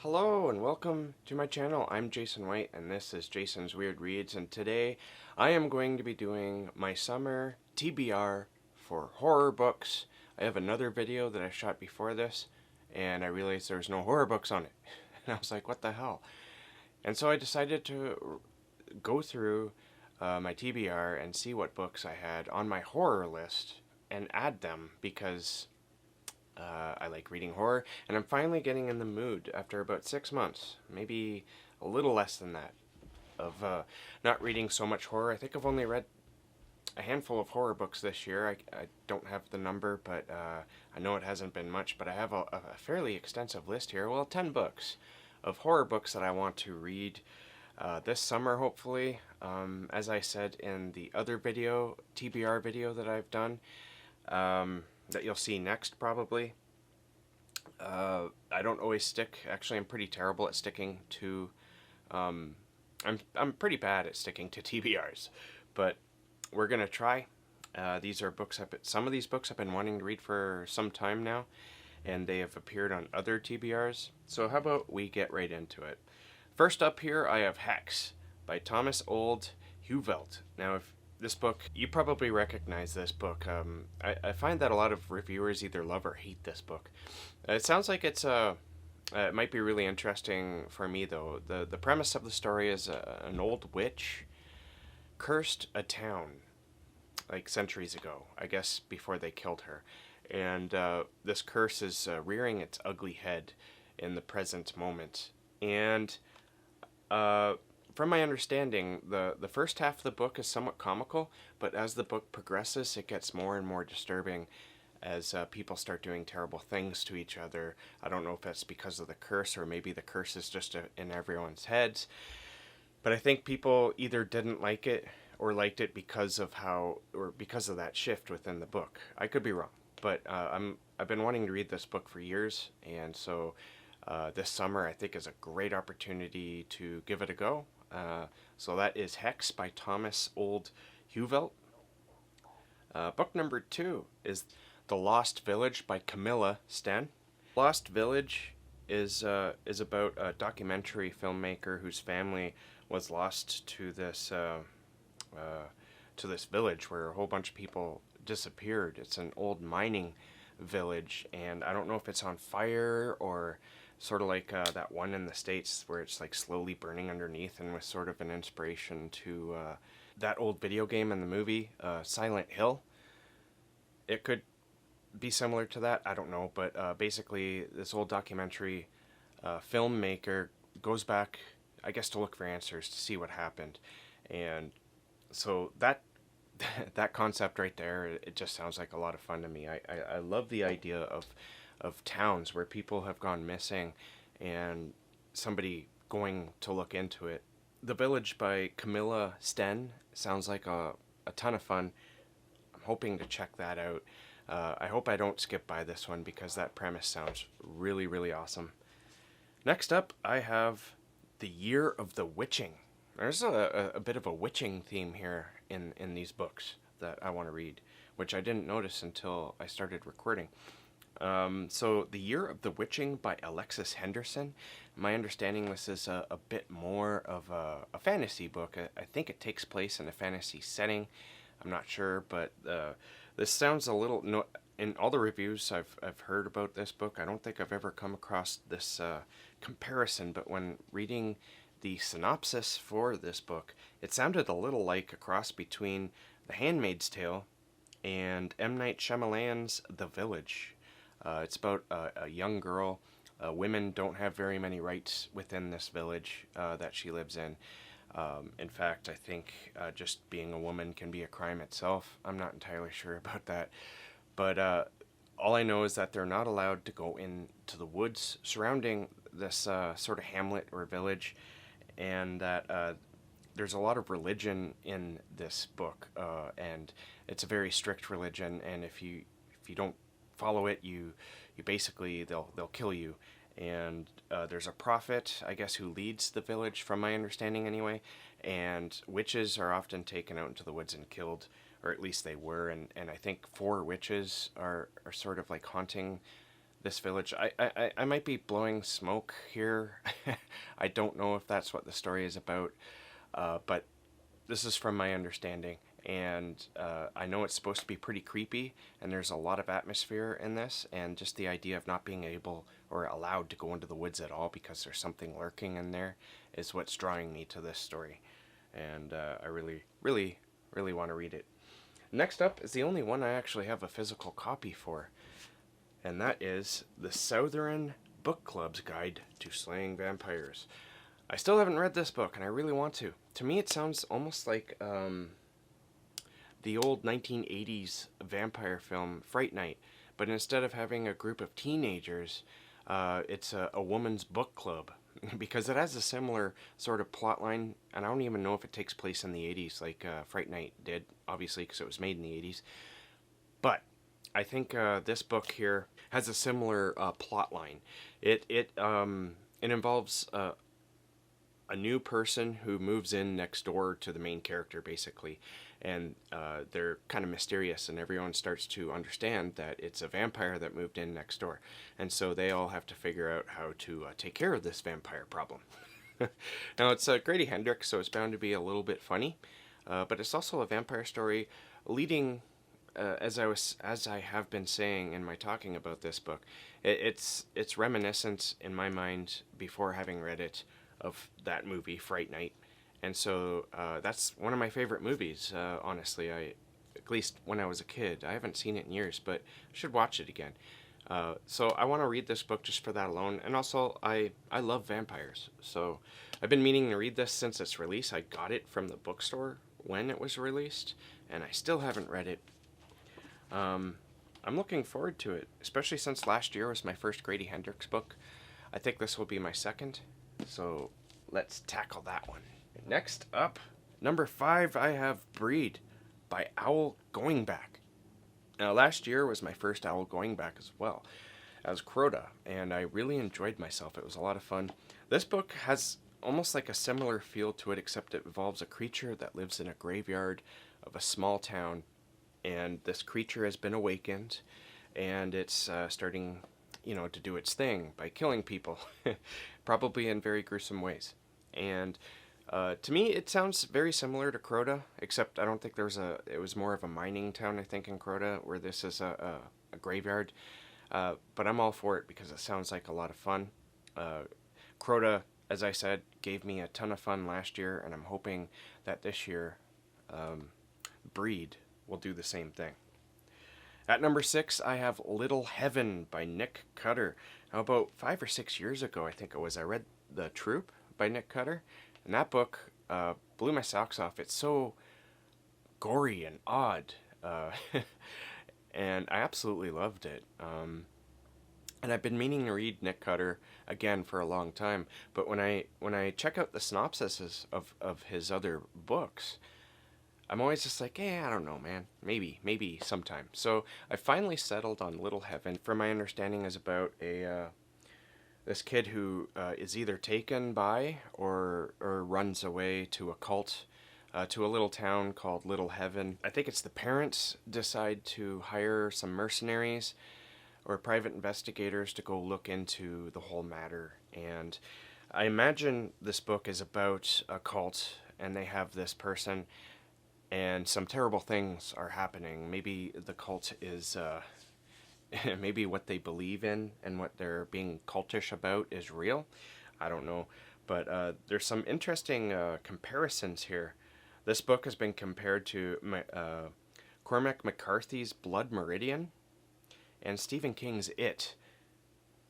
Hello and welcome to my channel. I'm Jason White and this is Jason's Weird Reads, and today I am going to be doing my summer TBR for horror books. I have another video that I shot before this and I realized there's no horror books on it. And I was like, what the hell? And so I decided to go through my TBR and see what books I had on my horror list and add them because I like reading horror, and I'm finally getting in the mood after about 6 months, maybe a little less than that, of not reading so much horror. I think I've only read a handful of horror books this year. I don't have the number, but I know it hasn't been much, but I have a fairly extensive list here. Well, 10 books of horror books that I want to read this summer, hopefully. As I said in the other video, TBR video that I've done, that you'll see next probably. I don't always stick. Actually, I'm pretty terrible at sticking to. I'm pretty bad at sticking to TBRs, but we're gonna try. These are books some of these books I've been wanting to read for some time now, and they have appeared on other TBRs. So how about we get right into it? First up here, I have Hex by Olde, Heuvelt. Now, if this book, you probably recognize this book. I find that a lot of reviewers either love or hate this book. It sounds like it might be really interesting for me, though. The premise of the story is an old witch cursed a town like centuries ago, I guess before they killed her. And this curse is rearing its ugly head in the present moment. And from my understanding, the first half of the book is somewhat comical, but as the book progresses, it gets more and more disturbing as people start doing terrible things to each other. I don't know if that's because of the curse, or maybe the curse is just in everyone's heads. But I think people either didn't like it or liked it because of that shift within the book. I could be wrong, but I've been wanting to read this book for years, and so this summer I think is a great opportunity to give it a go. So that is Hex by Olde, Heuvelt. Book number 2 is The Lost Village by Camilla, Sten. Lost Village is about a documentary filmmaker whose family was lost to this village where a whole bunch of people disappeared. It's an old mining village, and I don't know if it's on fire or sort of like that one in the States where it's like slowly burning underneath, and was sort of an inspiration to that old video game and the movie Silent Hill. It could be similar to that, I don't know, but basically this old documentary filmmaker goes back, I guess, to look for answers, to see what happened. And so that concept right there, it just sounds like a lot of fun to me. I love the idea of towns where people have gone missing and somebody going to look into it. The Village by Camilla, Sten sounds like a ton of fun. I'm hoping to check that out. I hope I don't skip by this one because that premise sounds really, really awesome. Next up, I have The Year of the Witching. There's a bit of a witching theme here in these books that I want to read, which I didn't notice until I started recording. So The Year of the Witching by Alexis, Henderson. My understanding, this is a bit more of a fantasy book. I think it takes place in a fantasy setting. I'm not sure, but this sounds a little... No, in all the reviews I've heard about this book, I don't think I've ever come across this comparison, but when reading the synopsis for this book, it sounded a little like a cross between The Handmaid's Tale and M. Night Shyamalan's The Village. It's about a young girl. Women don't have very many rights within this village that she lives in. In fact, I think just being a woman can be a crime itself. I'm not entirely sure about that. But all I know is that they're not allowed to go into the woods surrounding this sort of hamlet or village, and that there's a lot of religion in this book, and it's a very strict religion, and if you don't follow it, you basically they'll kill you. And there's a prophet, I guess, who leads the village, from my understanding anyway, and witches are often taken out into the woods and killed, or at least they were, and I think 4 witches are sort of like haunting this village. I might be blowing smoke here. I don't know if that's what the story is about, but this is from my understanding. And I know it's supposed to be pretty creepy, and there's a lot of atmosphere in this, and just the idea of not being able or allowed to go into the woods at all because there's something lurking in there is what's drawing me to this story. And I really, really, really want to read it. Next up is the only one I actually have a physical copy for, and that is the Southern Book Club's Guide to Slaying Vampires. I still haven't read this book, and I really want to. To me, it sounds almost like the old 1980s vampire film Fright Night, but instead of having a group of teenagers, it's a woman's book club, because it has a similar sort of plot line, and I don't even know if it takes place in the 80s like Fright Night did, obviously, because it was made in the 80s. But I think this book here has a similar plot line. It involves a new person who moves in next door to the main character, basically, and they're kind of mysterious, and everyone starts to understand that it's a vampire that moved in next door, and so they all have to figure out how to take care of this vampire problem. Now, it's Grady Hendrix, so it's bound to be a little bit funny, but it's also a vampire story leading, as I have been saying in my talking about this book, it's reminiscent in my mind, before having read it, of that movie Fright Night. And so that's one of my favorite movies, honestly. At least when I was a kid. I haven't seen it in years, but I should watch it again. So I want to read this book just for that alone. And also, I love vampires. So I've been meaning to read this since its release. I got it from the bookstore when it was released, and I still haven't read it. I'm looking forward to it, especially since last year was my first Grady Hendrix book. I think this will be my second. So let's tackle that one. Next up, number 5, I have Breed by Owl Goingback. Now, last year was my first Owl Goingback as well as Crota, and I really enjoyed myself. It was a lot of fun. This book has almost like a similar feel to it, except it involves a creature that lives in a graveyard of a small town, and this creature has been awakened, and it's starting, to do its thing by killing people, probably in very gruesome ways. And to me, it sounds very similar to Crota, except I don't think it was more of a mining town, I think, in Crota, where this is a graveyard. But I'm all for it because it sounds like a lot of fun. Crota, as I said, gave me a ton of fun last year, and I'm hoping that this year, Breed will do the same thing. At number 6, I have Little Heaven by Nick Cutter. Now, about 5 or 6 years ago, I think it was, I read The Troop by Nick Cutter, and that book blew my socks off. It's so gory and odd, and I absolutely loved it. And I've been meaning to read Nick Cutter again for a long time, but when I check out the synopsises of his other books, I'm always just like, I don't know, man. Maybe sometime. So I finally settled on Little Heaven. From my understanding, is about this kid who is either taken by or runs away to a cult, to a little town called Little Heaven. I think it's the parents decide to hire some mercenaries or private investigators to go look into the whole matter. And I imagine this book is about a cult, and they have this person, and some terrible things are happening. Maybe the cult is, maybe what they believe in and what they're being cultish about is real. I don't know. But there's some interesting comparisons here. This book has been compared to Cormac McCarthy's Blood Meridian and Stephen King's It.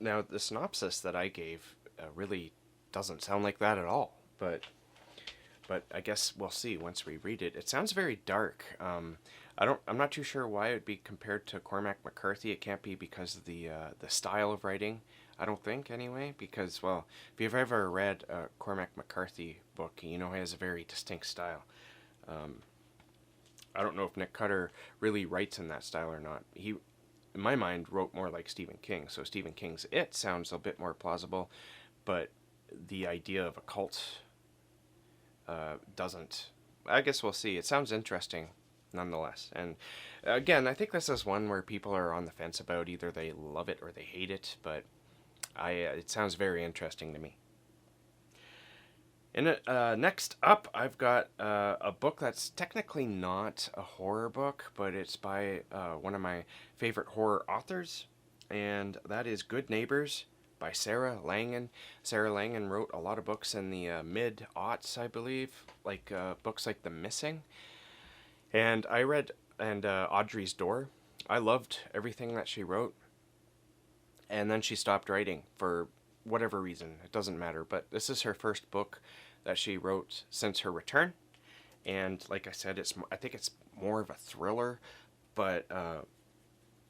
Now, the synopsis that I gave really doesn't sound like that at all, but I guess we'll see once we read it. It sounds very dark. I'm not too sure why it would be compared to Cormac McCarthy. It can't be because of the style of writing, I don't think, anyway, because, well, if you've ever read a Cormac McCarthy book, you know he has a very distinct style. I don't know if Nick Cutter really writes in that style or not. He, in my mind, wrote more like Stephen King, so Stephen King's It sounds a bit more plausible, but the idea of a cult doesn't. I guess we'll see. It sounds interesting. nonetheless. And again, I think this is one where people are on the fence about, either they love it or they hate it, but it sounds very interesting to me. Next up, I've got a book that's technically not a horror book, but it's by one of my favorite horror authors, and that is Good Neighbors by Sarah Langan. Sarah Langan wrote a lot of books in the mid-aughts, I believe, like books like The Missing. And I read Audrey's Door. I loved everything that she wrote. And then she stopped writing for whatever reason. It doesn't matter. But this is her first book that she wrote since her return. And like I said, I think it's more of a thriller, but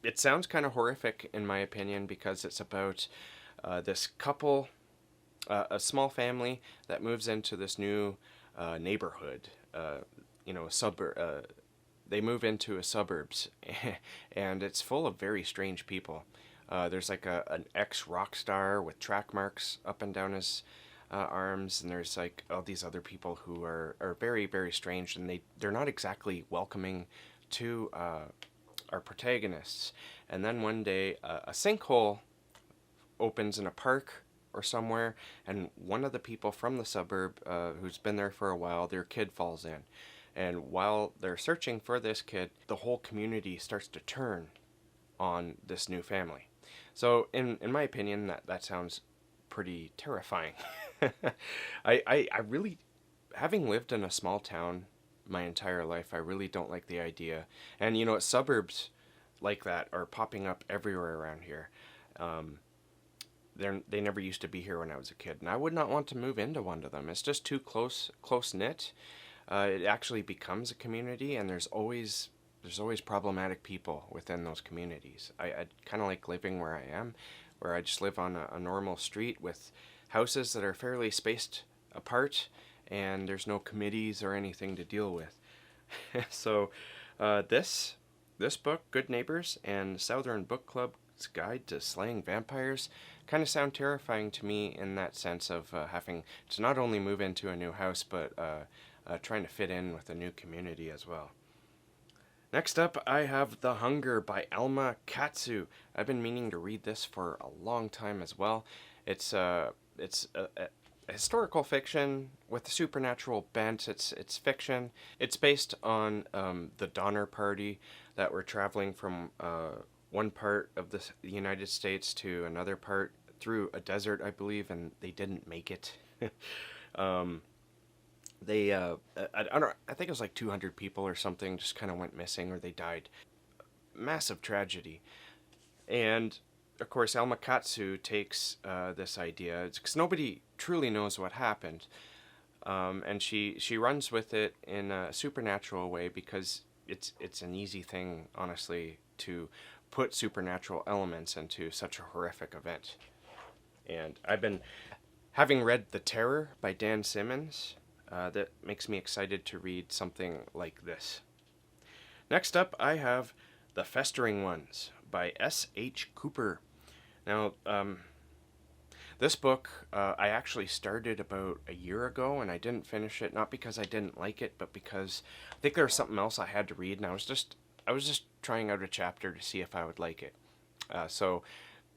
it sounds kind of horrific in my opinion, because it's about this couple, a small family that moves into this new neighborhood, a suburb. They move into a suburbs, and it's full of very strange people. There's like an ex-rock star with track marks up and down his arms, and there's like all these other people who are very, very strange, and they're not exactly welcoming to our protagonists. And then one day, a sinkhole opens in a park or somewhere, and one of the people from the suburb who's been there for a while, their kid falls in. And while they're searching for this kid, the whole community starts to turn on this new family. So in my opinion, that sounds pretty terrifying. I really, having lived in a small town my entire life, I really don't like the idea. And suburbs like that are popping up everywhere around here. They never used to be here when I was a kid, and I would not want to move into one of them. It's just too close knit. It actually becomes a community, and there's always problematic people within those communities. I kind of like living where I am, where I just live on a normal street with houses that are fairly spaced apart, and there's no committees or anything to deal with. So this book, Good Neighbors, and Southern Book Club's Guide to Slaying Vampires, kind of sound terrifying to me in that sense of having to not only move into a new house, but trying to fit in with a new community as well. Next up, I have The Hunger by Alma Katsu. I've been meaning to read this for a long time as well. It's a historical fiction with a supernatural bent. It's fiction. It's based on the Donner Party that were traveling from one part of the United States to another part through a desert, I believe, and they didn't make it. I think it was like 200 people or something just kind of went missing, or they died. Massive tragedy. And of course, Alma Katsu takes this idea, because nobody truly knows what happened, and she runs with it in a supernatural way, because it's an easy thing, honestly, to put supernatural elements into such a horrific event. And I've been having read The Terror by Dan Simmons. That makes me excited to read something like this. Next up, I have The Festering Ones by S.H. Cooper. Now, this book I actually started about a year ago, and I didn't finish it, not because I didn't like it, but because I think there was something else I had to read, and I was just trying out a chapter to see if I would like it. So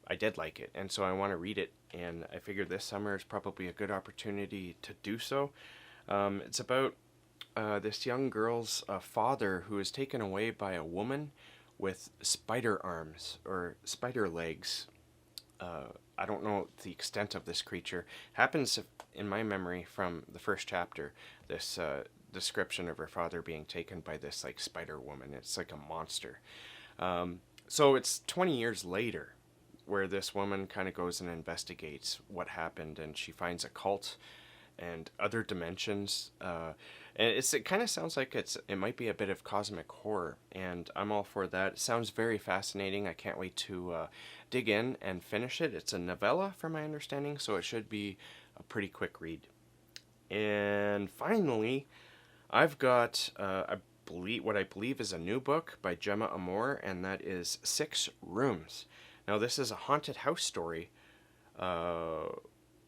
I did like it, and so I want to read it, and I figured this summer is probably a good opportunity to do so. It's about this young girl's father who is taken away by a woman with spider arms or spider legs. I don't know the extent of this creature. Happens, in my memory, from the first chapter, this description of her father being taken by this like spider woman. It's like a monster. So it's 20 years later where this woman kind of goes and investigates what happened, and she finds a cult and other dimensions, and it kind of sounds like it might be a bit of cosmic horror, and I'm all for that. It sounds very fascinating. I can't wait to dig in and finish it. It's a novella, from my understanding, so it should be a pretty quick read. And finally, I've got what I believe is a new book by Gemma Amor, and that is 6 Rooms. Now, this is a haunted house story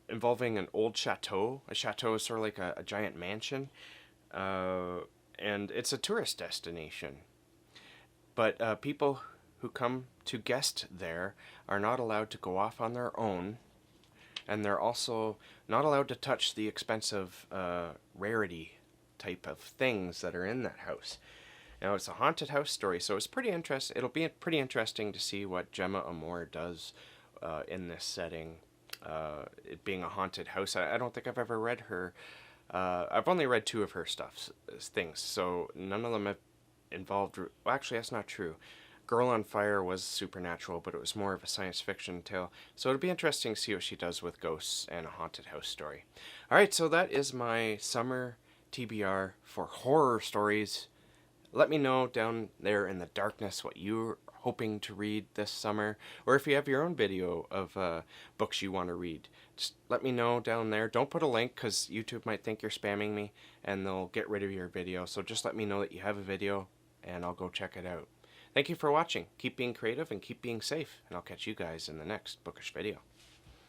involving an old chateau. A chateau is sort of like a giant mansion. and it's a tourist destination. But people who come to guest there are not allowed to go off on their own, and they're also not allowed to touch the expensive rarity type of things that are in that house. Now, it's a haunted house story, so it's pretty interesting. It'll be pretty interesting to see what Gemma Amor does in this setting. It being a haunted house, I don't think I've ever read her. I've only read 2 of her things, so none of them have involved. Well, actually, that's not true. Girl on Fire was supernatural, but it was more of a science fiction tale. So it'll be interesting to see what she does with ghosts and a haunted house story. Alright, so that is my summer TBR for horror stories. Let me know down there in the darkness what you're hoping to read this summer, or if you have your own video of books you want to read. Just let me know down there. Don't put a link, because YouTube might think you're spamming me and they'll get rid of your video. So just let me know that you have a video and I'll go check it out. Thank you for watching. Keep being creative and keep being safe, and I'll catch you guys in the next bookish video.